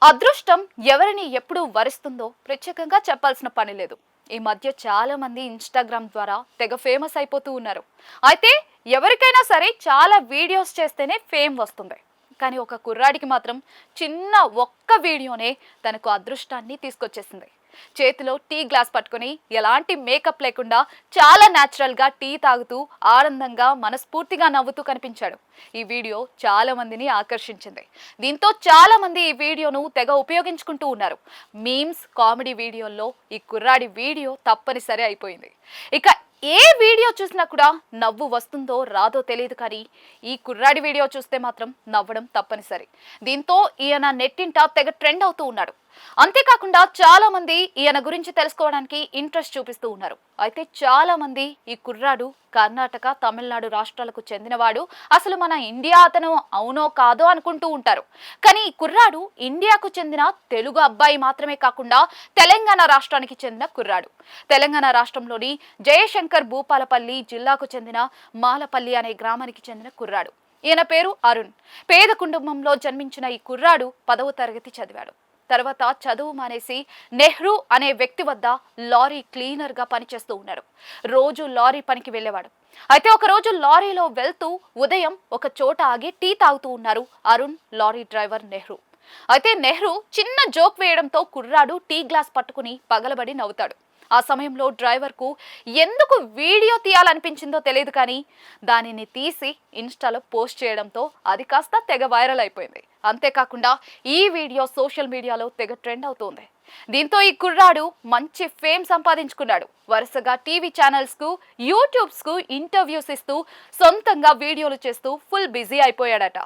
అదృష్టం ఎవరిని ఎప్పుడు వరిస్తుందో ప్రత్యేకంగా చెప్పాల్సిన పని లేదు. ఈ మధ్య చాలా మంది ఇన్‌స్టాగ్రామ్ ద్వారా తెగ ఫేమస్ అయిపోతూ ఉన్నారు. అయితే ఎవరికైనా సరే చాలా వీడియోస్ చేస్తేనే ఫేమ్ వస్తుంది. కానీ ఒక కుర్రాడికి మాత్రం చిన్న ఒక్క వీడియోనే తనకు అదృష్టాన్ని తీసుకొచ్చేసింది. చేతిలో టీ గ్లాస్ పట్టుకొని ఎలాంటి మేకప్ లేకుండా చాలా న్యాచురల్ గా టీ తాగుతూ ఆనందంగా మనస్ఫూర్తిగా నవ్వుతూ కనిపించాడు. ఈ వీడియో చాలా మందిని ఆకర్షించింది. దీంతో చాలా మంది ఈ వీడియోను తెగ ఉపయోగించుకుంటూ ఉన్నారు. మీమ్స్, కామెడీ వీడియోల్లో ఈ కుర్రాడి వీడియో తప్పనిసరి అయిపోయింది. ఇక ఏ వీడియో చూసినా కూడా నవ్వు వస్తుందో రాదో తెలియదు, కానీ ఈ కుర్రాడి వీడియో చూస్తే మాత్రం నవ్వడం తప్పనిసరి. దీంతో ఈయన నెట్టింట తెగ ట్రెండ్ అవుతూ ఉన్నాడు. అంతేకాకుండా చాలా మంది ఈయన గురించి తెలుసుకోవడానికి ఇంట్రెస్ట్ చూపిస్తూ ఉన్నారు. అయితే చాలా మంది ఈ కుర్రాడు కర్ణాటక, తమిళనాడు రాష్ట్రాలకు చెందినవాడు, అసలు మన ఇండియా అతను అవునో కాదో అనుకుంటూ ఉంటారు. కానీ ఈ కుర్రాడు ఇండియాకు చెందిన తెలుగు అబ్బాయి మాత్రమే కాకుండా తెలంగాణ రాష్ట్రానికి చెందిన కుర్రాడు. తెలంగాణ రాష్ట్రంలోని జయశంకర్ భూపాలపల్లి జిల్లాకు చెందిన మాలపల్లి అనే గ్రామానికి చెందిన కుర్రాడు. ఈయన పేరు అరుణ్. పేద కుటుంబంలో జన్మించిన ఈ కుర్రాడు 10వ తరగతి చదివాడు. తర్వాత చదువు మానేసి నెహ్రూ అనే వ్యక్తి వద్ద లారీ క్లీనర్ గా పనిచేస్తూ ఉన్నాడు. రోజు లారీ పనికి వెళ్ళేవాడు. అయితే ఒక రోజు లారీలో వెళ్తూ ఉదయం ఒక చోట ఆగి టీ తాగుతూ ఉన్నారు అరుణ్, లారీ డ్రైవర్ నెహ్రూ. అయితే నెహ్రూ చిన్న జోక్ వేయడంతో కుర్రాడు టీ గ్లాస్ పట్టుకుని పగలబడి నవ్వుతాడు. ఆ సమయంలో డ్రైవర్ కు ఎందుకు వీడియో తీయాలనిపించిందో తెలియదు, కానీ దానిని తీసి ఇన్స్టాలో పోస్ట్ చేయడంతో అది కాస్త తెగ వైరల్ అయిపోయింది. అంతేకాకుండా ఈ వీడియో సోషల్ మీడియాలో తెగ ట్రెండ్ అవుతోంది. దీంతో ఈ కుర్రాడు మంచి ఫేమ్ సంపాదించుకున్నాడు. వరుసగా టీవీ ఛానల్స్ కు, యూట్యూబ్స్ కు ఇంటర్వ్యూస్ ఇస్తూ సొంతంగా వీడియోలు చేస్తూ ఫుల్ బిజీ అయిపోయాడట.